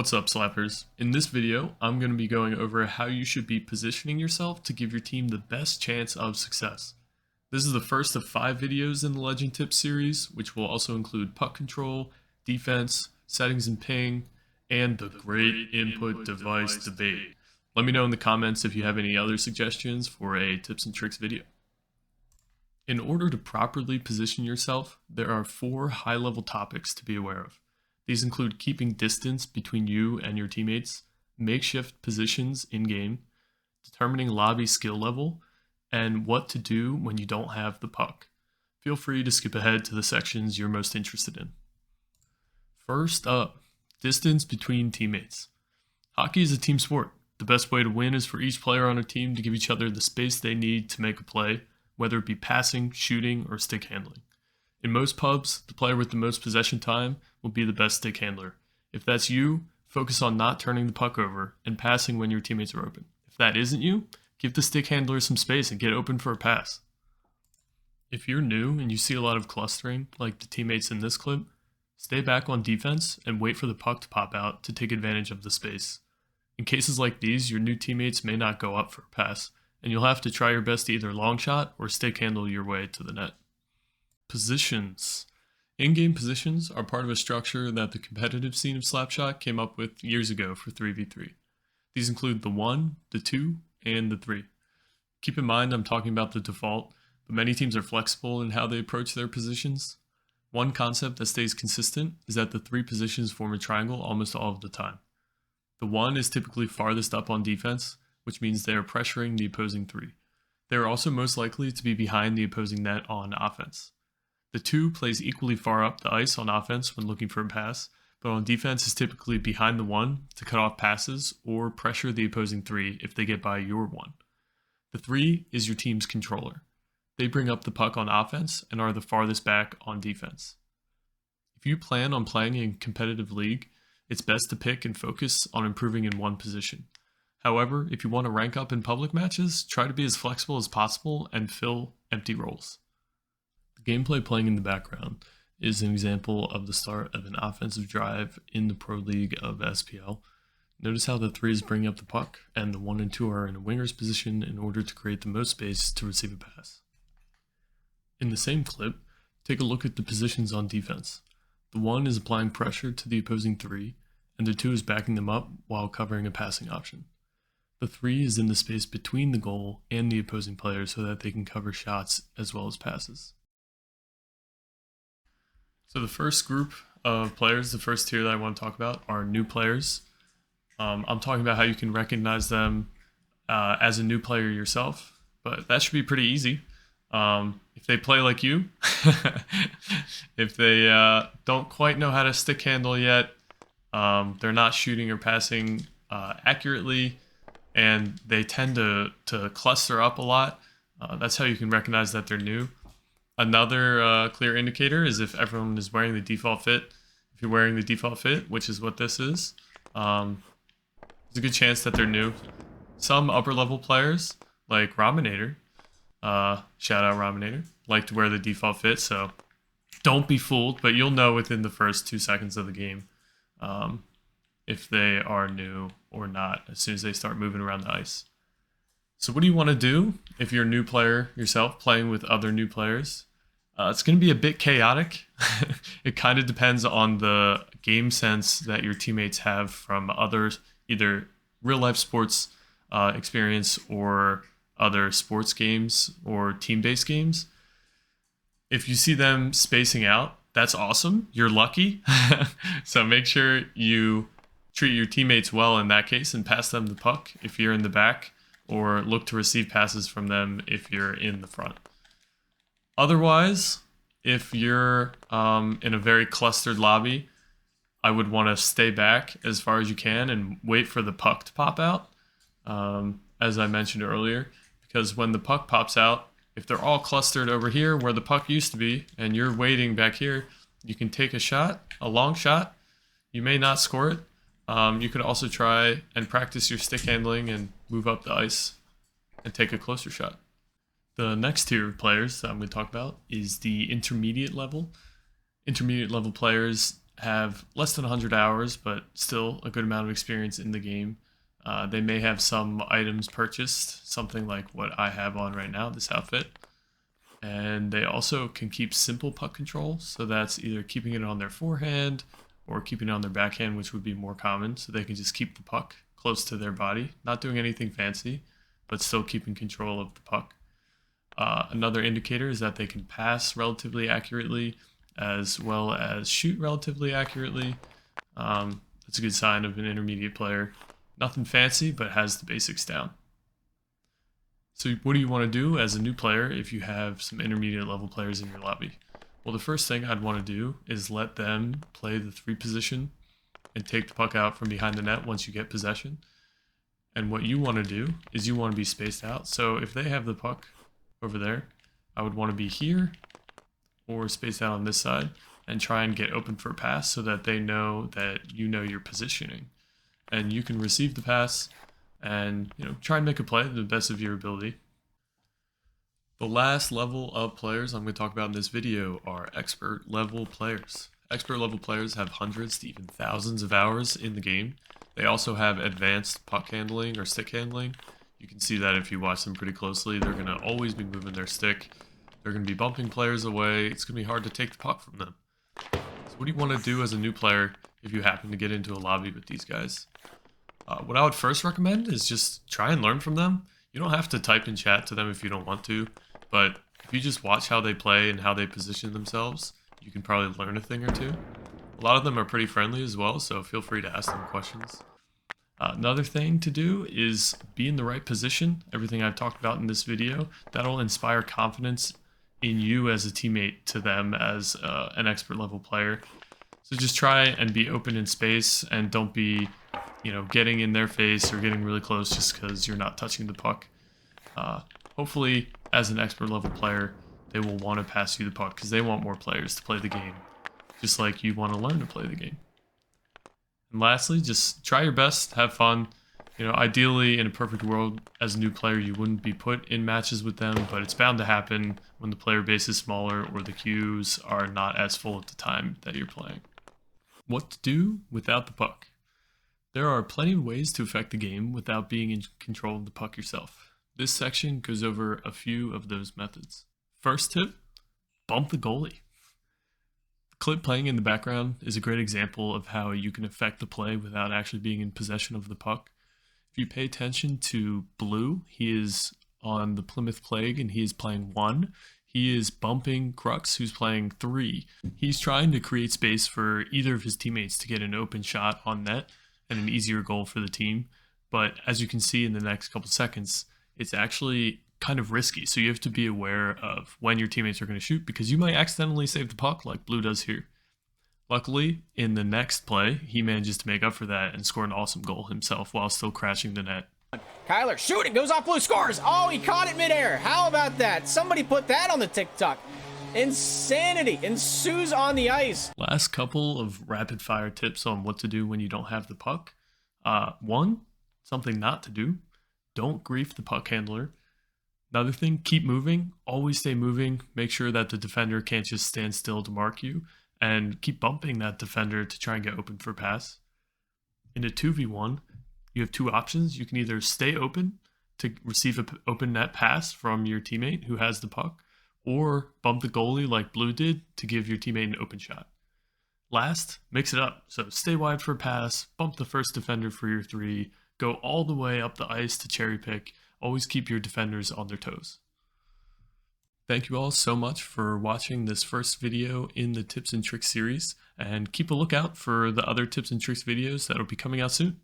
What's up, Slappers? In this video, I'm going to be going over how you should be positioning yourself to give your team the best chance of success. This is the first of 5 videos in the Legend Tips series, which will also include puck control, defense, settings and ping, and the great input device debate. Let me know in the comments if you have any other suggestions for a tips and tricks video. In order to properly position yourself, there are 4 high-level topics to be aware of. These include keeping distance between you and your teammates, makeshift positions in-game, determining lobby skill level, and what to do when you don't have the puck. Feel free to skip ahead to the sections you're most interested in. First up, distance between teammates. Hockey is a team sport. The best way to win is for each player on a team to give each other the space they need to make a play, whether it be passing, shooting, or stick handling. In most pubs, the player with the most possession time will be the best stick handler. If that's you, focus on not turning the puck over and passing when your teammates are open. If that isn't you, give the stick handler some space and get open for a pass. If you're new and you see a lot of clustering, like the teammates in this clip, stay back on defense and wait for the puck to pop out to take advantage of the space. In cases like these, your new teammates may not go up for a pass, and you'll have to try your best to either long shot or stick handle your way to the net. Positions. In-game positions are part of a structure that the competitive scene of Slapshot came up with years ago for 3v3. These include the 1, the 2, and the 3. Keep in mind I'm talking about the default, but many teams are flexible in how they approach their positions. One concept that stays consistent is that the 3 positions form a triangle almost all of the time. The 1 is typically farthest up on defense, which means they are pressuring the opposing 3. They are also most likely to be behind the opposing net on offense. The 2 plays equally far up the ice on offense when looking for a pass, but on defense is typically behind the 1 to cut off passes or pressure the opposing 3 if they get by your 1. The 3 is your team's controller. They bring up the puck on offense and are the farthest back on defense. If you plan on playing in a competitive league, it's best to pick and focus on improving in one position. However, if you want to rank up in public matches, try to be as flexible as possible and fill empty roles. The gameplay playing in the background is an example of the start of an offensive drive in the Pro League of SPL. Notice how the 3s bring up the puck and the 1 and 2 are in a winger's position in order to create the most space to receive a pass. In the same clip, take a look at the positions on defense. The 1 is applying pressure to the opposing 3, and the 2 is backing them up while covering a passing option. The 3 is in the space between the goal and the opposing player so that they can cover shots as well as passes. So the first group of players, the first tier that I want to talk about are new players. I'm talking about how you can recognize them as a new player yourself, but that should be pretty easy. If they play like you, if they don't quite know how to stick handle yet, they're not shooting or passing accurately, and they tend to cluster up a lot, that's how you can recognize that they're new. Another clear indicator is if everyone is wearing the default fit. If you're wearing the default fit, which is what this is, there's a good chance that they're new. Some upper level players, like Raminator, shout out Raminator, like to wear the default fit, so don't be fooled, but you'll know within the first 2 seconds of the game if they are new or not as soon as they start moving around the ice. So what do you want to do if you're a new player yourself playing with other new players? It's going to be a bit chaotic. It kind of depends on the game sense that your teammates have from others, either real life sports experience or other sports games or team-based games. If you see them spacing out, that's awesome. You're lucky. So make sure you treat your teammates well in that case and pass them the puck if you're in the back, or look to receive passes from them if you're in the front. Otherwise, if you're in a very clustered lobby, I would want to stay back as far as you can and wait for the puck to pop out, as I mentioned earlier, because when the puck pops out, if they're all clustered over here where the puck used to be and you're waiting back here, you can take a shot, a long shot. You may not score it. You could also try and practice your stick handling and move up the ice and take a closer shot. The next tier of players that I'm going to talk about is the intermediate level. Intermediate level players have less than 100 hours, but still a good amount of experience in the game. They may have some items purchased, something like what I have on right now, this outfit. And they also can keep simple puck control, so that's either keeping it on their forehand or keeping it on their backhand, which would be more common, so they can just keep the puck close to their body, not doing anything fancy, but still keeping control of the puck. Another indicator is that they can pass relatively accurately as well as shoot relatively accurately. That's a good sign of an intermediate player. Nothing fancy, but has the basics down. So what do you want to do as a new player if you have some intermediate level players in your lobby? Well, the first thing I'd want to do is let them play the 3 position and take the puck out from behind the net once you get possession. And what you want to do is you want to be spaced out. So if they have the puck over there, I would want to be here or spaced out on this side and try and get open for a pass so that they know that you know your positioning. And you can receive the pass and try and make a play to the best of your ability. The last level of players I'm going to talk about in this video are expert level players. Expert level players have hundreds to even thousands of hours in the game. They also have advanced puck handling or stick handling. You can see that if you watch them pretty closely. They're going to always be moving their stick. They're going to be bumping players away. It's going to be hard to take the puck from them. So what do you want to do as a new player if you happen to get into a lobby with these guys? What I would first recommend is just try and learn from them. You don't have to type in chat to them if you don't want to, but if you just watch how they play and how they position themselves, you can probably learn a thing or two. A lot of them are pretty friendly as well, so feel free to ask them questions. Another thing to do is be in the right position. Everything I've talked about in this video, that'll inspire confidence in you as a teammate to them as an expert level player. So just try and be open in space and don't be getting in their face or getting really close just because you're not touching the puck. Hopefully, as an expert level player, they will want to pass you the puck because they want more players to play the game, just like you want to learn to play the game. And lastly, just try your best, have fun. Ideally, in a perfect world, as a new player, you wouldn't be put in matches with them, but it's bound to happen when the player base is smaller or the queues are not as full at the time that you're playing. What to do without the puck? There are plenty of ways to affect the game without being in control of the puck yourself. This section goes over a few of those methods. First tip, bump the goalie. The clip playing in the background is a great example of how you can affect the play without actually being in possession of the puck. If you pay attention to Blue, he is on the Plymouth Plague and he is playing 1. He is bumping Crux, who's playing 3. He's trying to create space for either of his teammates to get an open shot on net and an easier goal for the team. But as you can see in the next couple seconds, it's actually kind of risky. So you have to be aware of when your teammates are going to shoot because you might accidentally save the puck like Blue does here. Luckily, in the next play, he manages to make up for that and score an awesome goal himself while still crashing the net. Kyler shooting, goes off Blue, scores. Oh, he caught it midair. How about that? Somebody put that on the TikTok. Insanity ensues on the ice. Last couple of rapid fire tips on what to do when you don't have the puck. 1, something not to do. Don't grief the puck handler. Another thing, keep moving. Always stay moving. Make sure that the defender can't just stand still to mark you. And keep bumping that defender to try and get open for a pass. In a 2v1, you have 2 options. You can either stay open to receive an open net pass from your teammate who has the puck, or bump the goalie like Blue did to give your teammate an open shot. Last, mix it up. So stay wide for a pass, bump the first defender for your 3, go all the way up the ice to cherry pick. Always keep your defenders on their toes. Thank you all so much for watching this first video in the Tips and Tricks series, and keep a lookout for the other Tips and Tricks videos that will be coming out soon.